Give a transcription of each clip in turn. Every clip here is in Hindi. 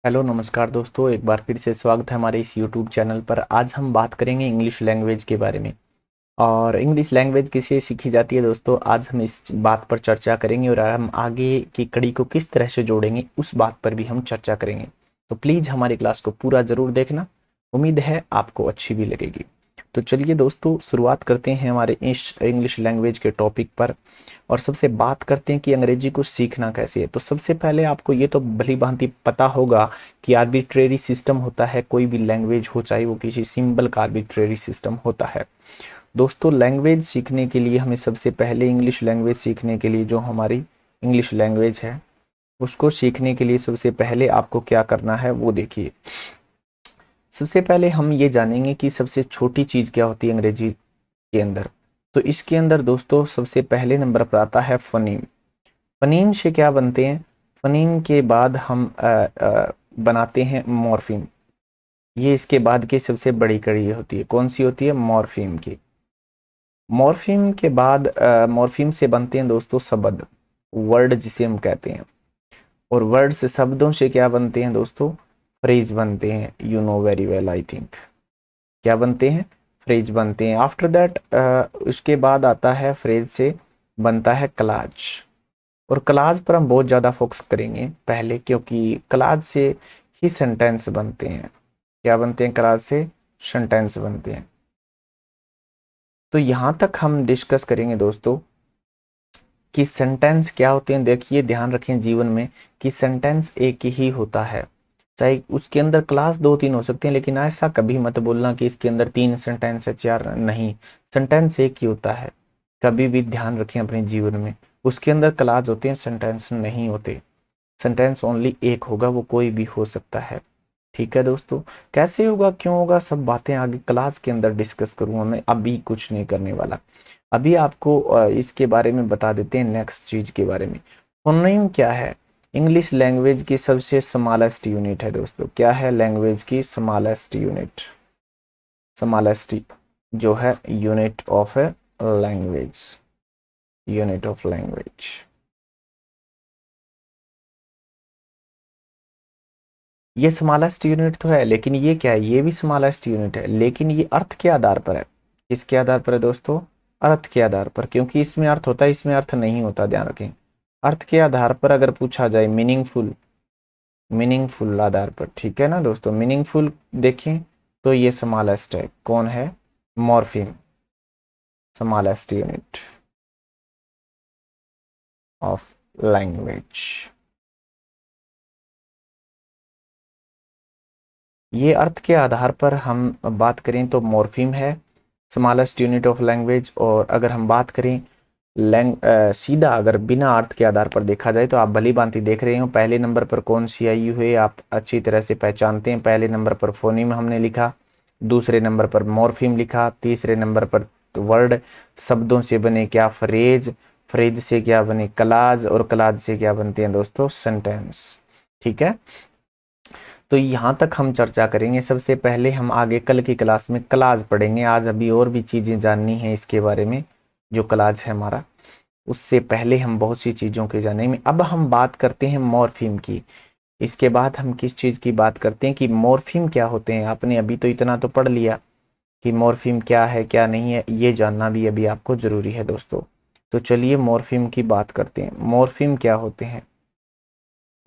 हेलो नमस्कार दोस्तों, एक बार फिर से स्वागत है हमारे इस यूट्यूब चैनल पर। आज हम बात करेंगे इंग्लिश लैंग्वेज के बारे में। और इंग्लिश लैंग्वेज किसे सीखी जाती है दोस्तों, आज हम इस बात पर चर्चा करेंगे और हम आगे की कड़ी को किस तरह से जोड़ेंगे उस बात पर भी हम चर्चा करेंगे। तो प्लीज़ हमारी क्लास को पूरा ज़रूर देखना, उम्मीद है आपको अच्छी भी लगेगी। तो चलिए दोस्तों, शुरुआत करते हैं हमारे इस इंग्लिश लैंग्वेज के टॉपिक पर और सबसे बात करते हैं कि अंग्रेजी को सीखना कैसे है। तो सबसे पहले आपको ये तो भली भांति पता होगा कि आर्बिट्रेरी सिस्टम होता है, कोई भी लैंग्वेज हो चाहे वो किसी सिंबल का आर्बिट्रेरी सिस्टम होता है। दोस्तों, लैंग्वेज सीखने के लिए हमें सबसे पहले इंग्लिश लैंग्वेज सीखने के लिए जो हमारी इंग्लिश लैंग्वेज है उसको सीखने के लिए सबसे पहले आपको क्या करना है वो देखिए। सबसे पहले हम ये जानेंगे कि सबसे छोटी चीज़ क्या होती है अंग्रेजी के अंदर। तो इसके अंदर दोस्तों सबसे पहले नंबर पर आता है फनीम। फनीम से क्या बनते हैं? फनीम के बाद हम बनाते हैं मॉर्फीम। ये इसके बाद की सबसे बड़ी कड़ी होती है। कौन सी होती है? मॉर्फीम की। मॉर्फीम के बाद मॉर्फीम से बनते हैं दोस्तों शब्द, वर्ड जिसे हम कहते हैं। और वर्ड से, शब्दों से क्या बनते हैं दोस्तों? फ्रेज बनते हैं। You know very well I think. क्या बनते हैं? फ्रेज बनते हैं। आफ्टर दैट उसके बाद आता है, फ्रेज से बनता है क्लाज। और क्लाज पर हम बहुत ज़्यादा फोकस करेंगे पहले, क्योंकि क्लाज से ही सेंटेंस बनते हैं। क्या बनते हैं? क्लाज से सेंटेंस बनते हैं। तो यहाँ तक हम डिस्कस करेंगे दोस्तों कि सेंटेंस क्या होते हैं। देखिए, ध्यान रखें जीवन में कि सेंटेंस एक ही होता है, चाहे उसके अंदर क्लास दो तीन हो सकते हैं, लेकिन ऐसा कभी मत बोलना कि इसके अंदर तीन सेंटेंस है, चार नहीं। सेंटेंस एक ही होता है। कभी भी ध्यान रखें अपने जीवन में, उसके अंदर क्लास होते हैं, सेंटेंस नहीं होते। सेंटेंस ओनली एक होगा, वो कोई भी हो सकता है। ठीक है दोस्तों, कैसे होगा, क्यों होगा, सब बातें आगे क्लास के अंदर डिस्कस करूंगा मैं, अभी कुछ नहीं करने वाला। अभी आपको इसके बारे में बता देते हैं, नेक्स्ट चीज के बारे में। फोनेम क्या है? इंग्लिश लैंग्वेज की सबसे स्मॉलेस्ट यूनिट है दोस्तों। क्या है? लैंग्वेज की स्मॉलेस्ट यूनिट। स्मॉलेस्ट जो है unit of a language, unit of language. ये स्मॉलेस्ट यूनिट तो है, लेकिन ये क्या है? ये भी स्मॉलेस्ट यूनिट है, लेकिन ये अर्थ के आधार पर है। किसके आधार पर है दोस्तों? अर्थ के आधार पर। क्योंकि इसमें अर्थ होता है, इसमें अर्थ नहीं होता, ध्यान रखें। अर्थ के आधार पर अगर पूछा जाए, मीनिंगफुल, मीनिंगफुल आधार पर, ठीक है ना दोस्तों। मीनिंगफुल देखें तो ये स्मॉलेस्ट है। कौन है? Morpheme, smallest unit of language. ये अर्थ के आधार पर हम बात करें तो मॉर्फिम है, स्मॉलेस्ट यूनिट ऑफ लैंग्वेज। और अगर हम बात करें सीधा, अगर बिना अर्थ के आधार पर देखा जाए, तो आप भली भांति देख रहे हो पहले नंबर पर कौन सी आई हुई है, आप अच्छी तरह से पहचानते हैं। पहले नंबर पर फोनीम हमने लिखा, दूसरे नंबर पर मॉर्फिम लिखा, तीसरे नंबर पर वर्ड, शब्दों से बने क्या? फ्रेज, फ्रेज से क्या बने? क्लाज, और क्लाज से क्या बनते हैं दोस्तों? सेंटेंस। ठीक है, तो यहाँ तक हम चर्चा करेंगे। सबसे पहले हम आगे कल की क्लास में क्लाज पढ़ेंगे। आज अभी और भी चीज़ें जाननी है इसके बारे में, जो क्लाज है हमारा, उससे पहले हम बहुत सी चीज़ों के जानेंगे। अब हम बात करते हैं मॉर्फिम की। इसके बाद हम किस चीज़ की बात करते हैं कि मॉर्फिम क्या होते हैं। आपने अभी तो इतना तो पढ़ लिया कि मॉर्फिम क्या है क्या नहीं है, ये जानना भी अभी आपको ज़रूरी है दोस्तों। तो चलिए मॉर्फिम की बात करते हैं। मॉर्फिम क्या होते हैं?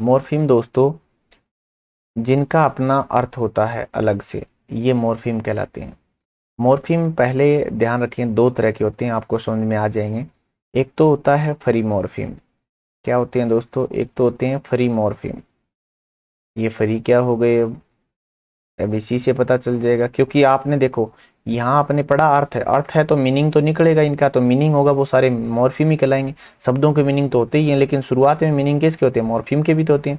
मॉर्फिम दोस्तों जिनका अपना अर्थ होता है अलग से, ये मॉर्फिम कहलाते हैं। मॉर्फिम पहले ध्यान रखें दो तरह के होते हैं, आपको समझ में आ जाएंगे। एक तो होता है फ्री मॉर्फिम। क्या होते हैं दोस्तों? एक तो होते हैं फ्री मॉर्फिम। ये फ्री क्या हो गए? अब इसी से पता चल जाएगा, क्योंकि आपने देखो यहाँ आपने पढ़ा अर्थ है, अर्थ है तो मीनिंग तो निकलेगा इनका, तो मीनिंग होगा, वो सारे मॉर्फिम ही कहलाएंगे। शब्दों के मीनिंग तो होते ही हैं, लेकिन शुरुआत में मीनिंग किसके होते हैं? मॉर्फिम के भी तो होते हैं।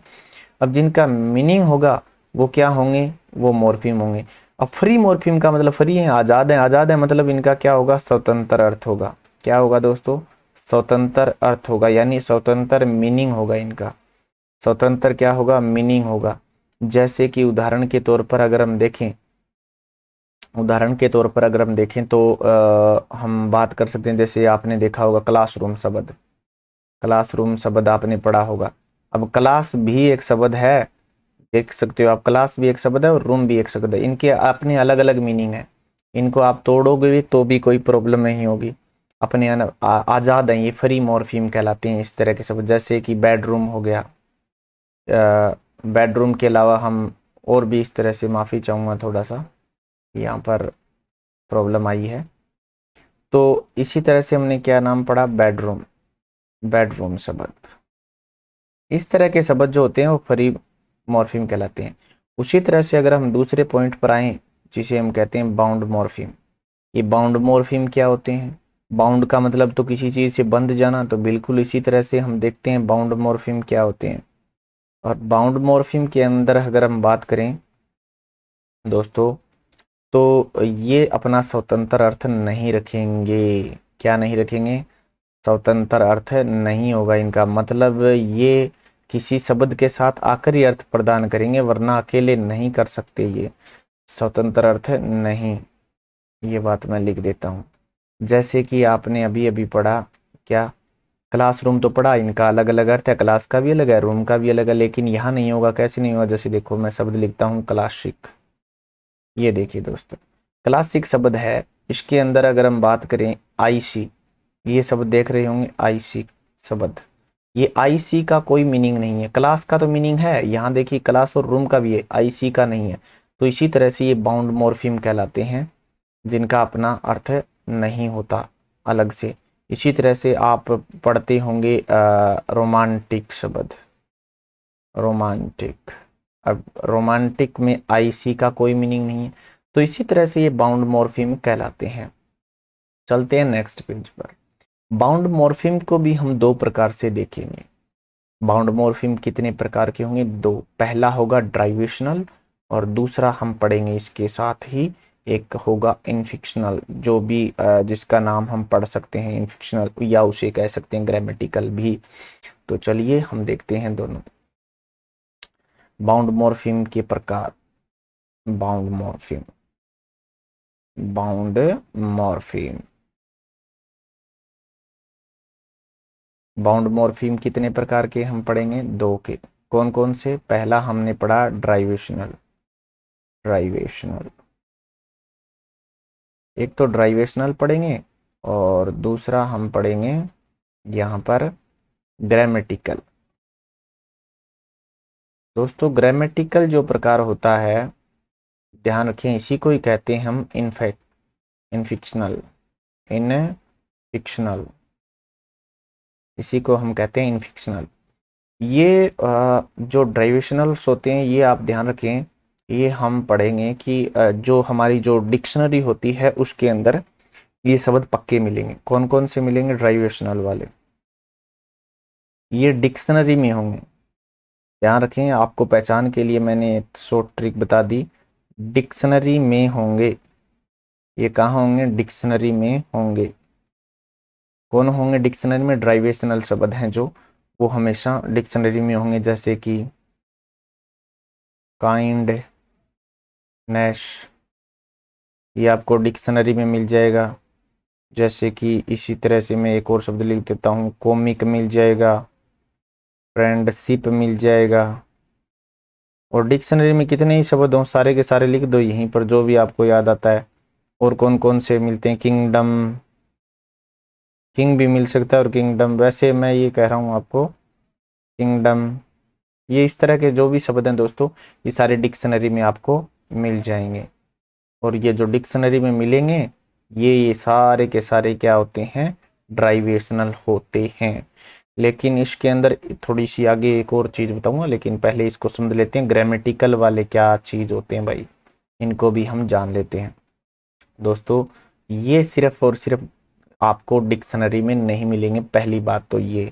अब जिनका मीनिंग होगा वो क्या होंगे? वो मॉर्फिम होंगे। अब फ्री मॉर्फिम का मतलब फ्री है, आज़ाद है। आज़ाद है मतलब इनका क्या होगा? स्वतंत्र अर्थ होगा। क्या होगा दोस्तों? स्वतंत्र अर्थ होगा, यानी स्वतंत्र मीनिंग होगा इनका। स्वतंत्र क्या होगा? मीनिंग होगा। जैसे कि उदाहरण के तौर पर अगर हम देखें, उदाहरण के तौर पर अगर हम देखें तो हम बात कर सकते हैं, जैसे आपने देखा होगा क्लासरूम शब्द। क्लासरूम शब्द आपने पढ़ा होगा। अब क्लास भी एक शब्द है, देख सकते हो आप, क्लास भी एक शब्द है और रूम भी एक शब्द है, इनके अपने अलग अलग मीनिंग है। इनको आप तोड़ोगे भी तो भी कोई प्रॉब्लम नहीं होगी, अपने आज़ाद हैं, ये फ्री मॉर्फीम कहलाते हैं इस तरह के शब्द। जैसे कि बेडरूम हो गया, बेडरूम के अलावा हम और भी इस तरह से, माफ़ी चाहूँगा थोड़ा सा यहाँ पर प्रॉब्लम आई है। तो इसी तरह से हमने क्या नाम पढ़ा, बेडरूम, बेडरूम शब्द। इस तरह के शब्द जो होते हैं वो फ्री मॉर्फीम कहलाते हैं। उसी तरह से अगर हम दूसरे पॉइंट पर आए, जिसे हम कहते हैं बाउंड मॉर्फीम। ये बाउंड मॉर्फीम क्या होते हैं? बाउंड का मतलब तो किसी चीज़ से बंध जाना, तो बिल्कुल इसी तरह से हम देखते हैं बाउंड मॉर्फीम क्या होते हैं। और बाउंड मॉर्फीम के अंदर अगर हम बात करें दोस्तों, तो ये अपना स्वतंत्र अर्थ नहीं रखेंगे। क्या नहीं रखेंगे? स्वतंत्र अर्थ नहीं होगा इनका, मतलब ये किसी शब्द के साथ आकर ही अर्थ प्रदान करेंगे, वरना अकेले नहीं कर सकते ये, स्वतंत्र अर्थ नहीं। ये बात मैं लिख देता हूँ। जैसे कि आपने अभी अभी पढ़ा क्या, क्लासरूम तो पढ़ा, इनका अलग अलग अर्थ है, क्लास का भी अलग है, रूम का भी अलग है, लेकिन यहाँ नहीं होगा। कैसे नहीं होगा? जैसे देखो मैं शब्द लिखता हूँ क्लासिक, ये देखिए दोस्तों, क्लासिक शब्द है, इसके अंदर अगर हम बात करें आईसी, ये शब्द देख रहे होंगे आईसी शब्द, ये आईसी का कोई मीनिंग नहीं है। क्लास का तो मीनिंग है, यहाँ देखिए क्लास और रूम का भी है, आईसी का नहीं है। तो इसी तरह से ये बाउंड मॉर्फीम कहलाते हैं, जिनका अपना अर्थ नहीं होता अलग से। इसी तरह से आप पढ़ते होंगे रोमांटिक शब्द, रोमांटिक। अब रोमांटिक में आईसी का कोई मीनिंग नहीं है। तो इसी तरह से ये बाउंड मॉर्फीम कहलाते हैं। चलते हैं नेक्स्ट पेज पर। बाउंड मॉर्फीम को भी हम दो प्रकार से देखेंगे। बाउंड मॉर्फीम कितने प्रकार के होंगे? दो। पहला होगा ड्राइवेशनल और दूसरा हम पढ़ेंगे इसके साथ ही एक होगा इनफिक्शनल, जो भी जिसका नाम हम पढ़ सकते हैं इनफिक्शनल, या उसे कह सकते हैं ग्रामेटिकल भी। तो चलिए हम देखते हैं दोनों बाउंड मॉर्फीम के प्रकार। Bound morpheme, bound morpheme, bound morpheme कितने प्रकार के हम पढ़ेंगे? दो के। कौन कौन से? पहला हमने पढ़ा ड्राइवेशनल, ड्राइवेशनल, एक तो ड्राइवेशनल पढ़ेंगे और दूसरा हम पढ़ेंगे यहाँ पर ग्रामेटिकल। दोस्तों ग्रामेटिकल जो प्रकार होता है, ध्यान रखें, इसी को ही कहते हैं हम इनफिक्शनल, इनफिक्शनल, इसी को हम कहते हैं इनफिक्शनल। ये जो ड्राइवेशनल्स होते हैं, ये आप ध्यान रखें, ये हम पढ़ेंगे कि जो हमारी जो डिक्शनरी होती है उसके अंदर ये शब्द पक्के मिलेंगे। कौन कौन से मिलेंगे? ड्राइवेशनल वाले, ये डिक्शनरी में होंगे। ध्यान रखें, आपको पहचान के लिए मैंने एक शॉर्ट ट्रिक बता दी, डिक्शनरी में होंगे। ये कहाँ होंगे? डिक्शनरी में होंगे। कौन होंगे डिक्शनरी में? ड्राइवेशनल शब्द हैं जो, वो हमेशा डिक्शनरी में होंगे। जैसे कि काइंड, नेश, ये आपको डिक्शनरी में मिल जाएगा। जैसे कि इसी तरह से मैं एक और शब्द लिख देता हूँ, कॉमिक मिल जाएगा, फ्रेंडशिप मिल जाएगा। और डिक्शनरी में कितने ही शब्द हों, सारे के सारे लिख दो यहीं पर, जो भी आपको याद आता है। और कौन कौन से मिलते हैं? किंगडम, किंग भी मिल सकता है और किंगडम, वैसे मैं ये कह रहा हूँ आपको किंगडम। ये इस तरह के जो भी शब्द हैं दोस्तों, ये सारे डिक्शनरी में आपको मिल जाएंगे। और ये जो डिक्शनरी में मिलेंगे, ये सारे के सारे क्या होते हैं? ड्राइवेशनल होते हैं। लेकिन इसके अंदर थोड़ी सी आगे एक और चीज़ बताऊंगा, लेकिन पहले इसको समझ लेते हैं, ग्रामेटिकल वाले क्या चीज़ होते हैं भाई, इनको भी हम जान लेते हैं। दोस्तों ये सिर्फ और सिर्फ आपको डिक्शनरी में नहीं मिलेंगे। पहली बात तो ये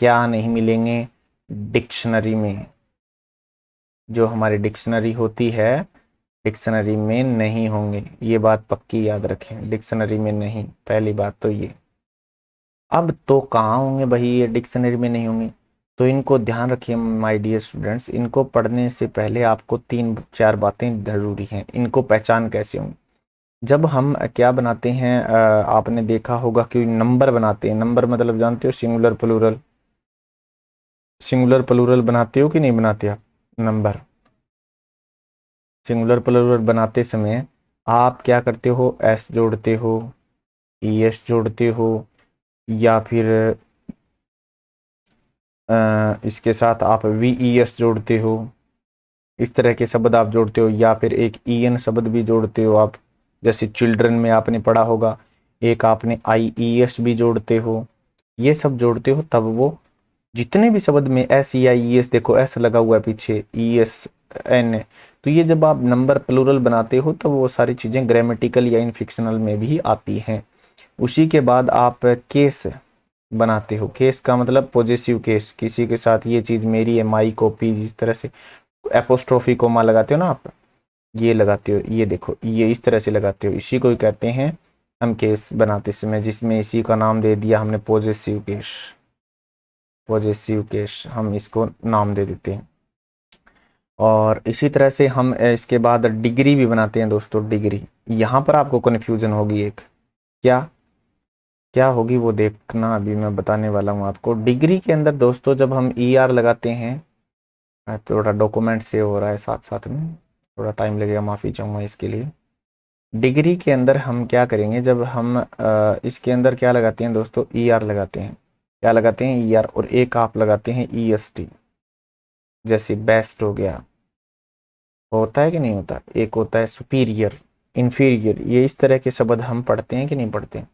क्या नहीं मिलेंगे? डिक्शनरी में, जो हमारी डिक्शनरी होती है, डिक्शनरी में नहीं होंगे। ये बात पक्की याद रखें, डिक्शनरी में नहीं, पहली बात तो ये। अब तो कहाँ होंगे भाई ये डिक्शनरी में नहीं होंगे? तो इनको ध्यान रखिए माय डियर स्टूडेंट्स, इनको पढ़ने से पहले आपको 3-4 बातें जरूरी हैं। इनको पहचान कैसे होंगी? जब हम क्या बनाते हैं, आपने देखा होगा कि नंबर बनाते हैं। नंबर मतलब जानते हो? सिंगुलर प्लूरल, सिंगुलर प्लूरल बनाते हो कि नहीं बनाते आप? नंबर सिंगुलर प्लूरल बनाते समय आप क्या करते हो, एस जोड़ते हो, ई एस जोड़ते हो, या फिर इसके साथ आप वी ई एस जोड़ते हो, इस तरह के शब्द आप जोड़ते हो, या फिर एक ई एन शब्द भी जोड़ते हो आप, जैसे चिल्ड्रन में आपने पढ़ा होगा, एक आपने आई ई एस भी जोड़ते हो, ये सब जोड़ते हो तब वो जितने भी शब्द में एस ई आई ई एस, देखो एस लगा हुआ है पीछे, ई एस एन है, तो ये जब आप नंबर प्लूरल बनाते हो तब वो सारी चीजें ग्रामेटिकल या इनफिक्शनल में भी आती हैं। उसी के बाद आप केस बनाते हो। केस का मतलब पॉजेसिव केस, किसी के साथ ये चीज मेरी है, माई कॉपी, जिस तरह से एपोस्ट्रोफी कोमा लगाते हो ना आप, ये लगाते हो, ये देखो ये इस तरह से लगाते हो, इसी को ही कहते हैं हम केस बनाते समय, जिसमें इसी का नाम दे दिया हमने पॉजेसिव केस। पॉजेसिव केस हम इसको नाम दे देते हैं। और इसी तरह से हम इसके बाद डिग्री भी बनाते हैं दोस्तों। डिग्री, यहाँ पर आपको कन्फ्यूजन होगी एक, क्या क्या होगी वो देखना, अभी मैं बताने वाला हूँ आपको। डिग्री के अंदर दोस्तों जब हम ई आर लगाते हैं, थोड़ा डॉक्यूमेंट सेव हो रहा है साथ साथ में, थोड़ा टाइम लगेगा, माफ़ी चाहूँगा इसके लिए। डिग्री के अंदर हम क्या करेंगे, जब हम इसके अंदर क्या लगाते हैं दोस्तों, ई आर लगाते हैं। क्या लगाते हैं, ई आर, और एक आप लगाते हैं ई एस टी, जैसे बेस्ट हो गया, होता है कि नहीं होता, एक होता है सुपीरियर, इन्फीरियर, ये इस तरह के शब्द हम पढ़ते हैं कि नहीं पढ़ते हैं।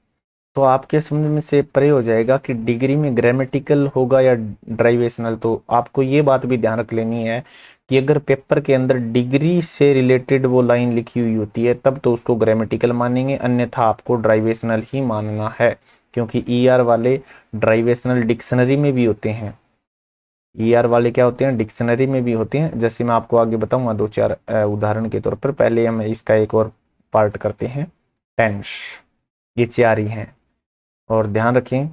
तो आपके समझ में से परे हो जाएगा कि डिग्री में ग्रामेटिकल होगा या ड्राइवेशनल। तो आपको ये बात भी ध्यान रख लेनी है कि अगर पेपर के अंदर डिग्री से रिलेटेड वो लाइन लिखी हुई होती है तब तो उसको ग्रामेटिकल मानेंगे, अन्यथा आपको ड्राइवेशनल ही मानना है, क्योंकि ई आर वाले ड्राइवेशनल डिक्शनरी में भी होते हैं। ई आर वाले क्या होते हैं, डिक्शनरी में भी होते हैं, जैसे मैं आपको आगे बताऊंगा दो चार उदाहरण के तौर पर। पहले हम इसका एक और पार्ट करते हैं, टेंस। ये चार ही हैं, और ध्यान रखें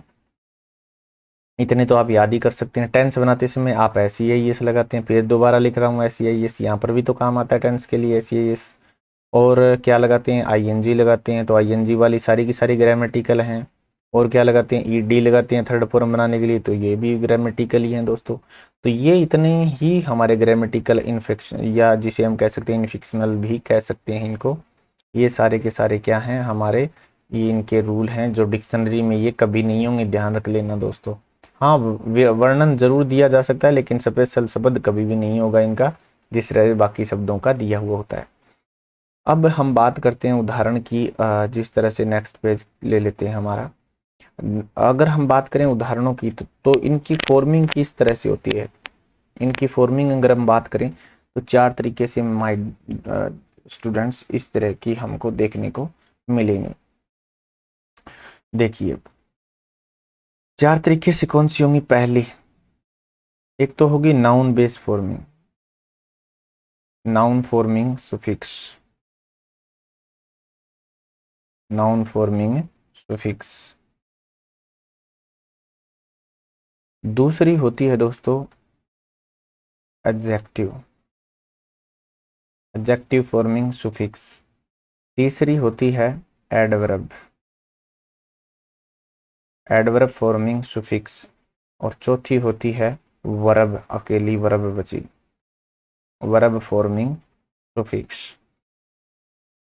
इतने तो आप याद ही कर सकते हैं। टेंस बनाते समय आप ऐसी आई एस लगाते हैं, फिर दोबारा लिख रहा हूँ ऐसी आई एस, यहाँ पर भी तो काम आता है टेंस के लिए ऐसी आई एस। और क्या लगाते हैं, आई एन जी लगाते हैं, तो आई एन जी वाली सारी की सारी ग्रामेटिकल हैं। और क्या लगाते हैं, ई डी लगाते हैं थर्ड फॉर्म बनाने के लिए, तो ये भी ग्रामेटिकल ही हैं दोस्तों। तो ये इतने ही हमारे ग्रामेटिकल इन्फेक्शन, या जिसे हम कह सकते हैं इनफिक्शनल भी कह सकते हैं इनको, ये सारे के सारे क्या हैं हमारे, ये इनके रूल हैं जो डिक्शनरी में ये कभी नहीं होंगे, ध्यान रख लेना दोस्तों। हाँ, वर्णन जरूर दिया जा सकता है लेकिन स्पेशल शब्द कभी भी नहीं होगा इनका, जिस तरह बाकी शब्दों का दिया हुआ होता है। अब हम बात करते हैं उदाहरण की, जिस तरह से नेक्स्ट पेज ले लेते हैं हमारा। अगर हम बात करें उदाहरणों की तो इनकी फॉर्मिंग किस तरह से होती है। इनकी फॉर्मिंग अगर हम बात करें तो चार तरीके से माय स्टूडेंट्स इस तरह की हमको देखने को मिलेंगे। देखिए चार तरीके से कौन सी होंगी, पहली एक तो होगी noun base forming, noun forming suffix, noun forming suffix. दूसरी होती है दोस्तों एडजेक्टिव, एडजेक्टिव फॉर्मिंग सुफिक्स। तीसरी होती है एडवर्ब, एडवर्ब फॉर्मिंग सुफिक्स। और चौथी होती है वर्ब, अकेली वर्ब बची, वर्ब फॉर्मिंग सुफिक्स।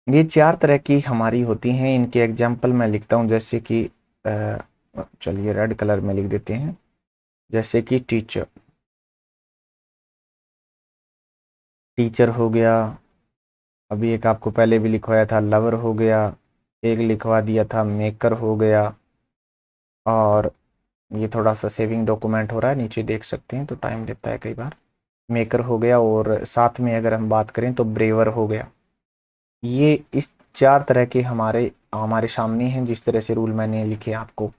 ये चार तरह की हमारी होती हैं। इनके एग्जाम्पल मैं लिखता हूँ, जैसे कि चलिए रेड कलर में लिख देते हैं, जैसे कि टीचर, टीचर हो गया। अभी एक आपको पहले भी लिखवाया था लवर हो गया, एक लिखवा दिया था मेकर हो गया। और ये थोड़ा सा सेविंग डॉक्यूमेंट हो रहा है, नीचे देख सकते हैं तो टाइम लेता है कई बार। मेकर हो गया, और साथ में अगर हम बात करें तो ब्रेवर हो गया। ये इस चार तरह के हमारे हमारे सामने हैं, जिस तरह से रूल मैंने लिखे आपको।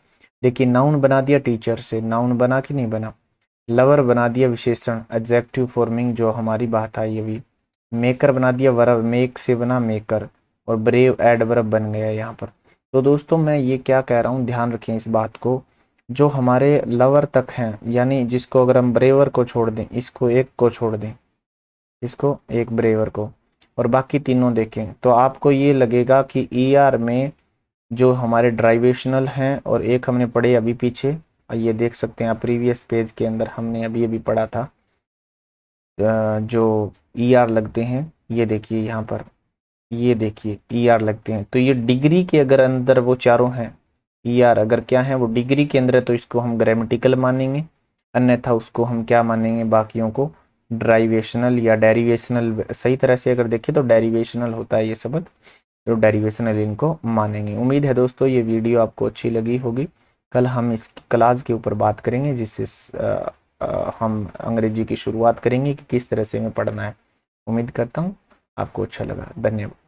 देखिए नाउन बना दिया टीचर से, नाउन बना कि नहीं बना। लवर बना दिया विशेषण, एडजेक्टिव फॉर्मिंग जो हमारी बात आई अभी। मेकर बना दिया वर्ब, मेक से बना मेकर। और ब्रेव एडवर्ब बन गया यहाँ पर। तो दोस्तों मैं ये क्या कह रहा हूँ, ध्यान रखें इस बात को, जो हमारे लवर तक हैं, यानी जिसको अगर हम ब्रेवर को छोड़ दें, इसको एक को छोड़ दें, इसको एक ब्रेवर को, और बाकी तीनों देखें, तो आपको ये लगेगा कि ई आर में जो हमारे ड्राइवेशनल हैं, और एक हमने पढ़े अभी पीछे, ये देख सकते हैं आप प्रीवियस पेज के अंदर हमने अभी अभी पढ़ा था, जो ई आर लगते हैं ये देखिए यहाँ पर, ये देखिए ER लगते हैं, तो ये डिग्री के अगर अंदर वो चारों हैं, ER अगर क्या है वो डिग्री के अंदर है तो इसको हम ग्रामेटिकल मानेंगे, अन्यथा उसको हम क्या मानेंगे, बाकियों को ड्राइवेशनल या डेरिवेशनल। सही तरह से अगर देखें तो डेरिवेशनल होता है ये शब्द, तो डेरिवेशनल इनको मानेंगे। उम्मीद है दोस्तों ये वीडियो आपको अच्छी लगी होगी। कल हम इस क्लास के ऊपर बात करेंगे जिससे हम अंग्रेजी की शुरुआत करेंगे कि किस तरह से हमें पढ़ना है। उम्मीद करता हूँ आपको अच्छा लगा। धन्यवाद।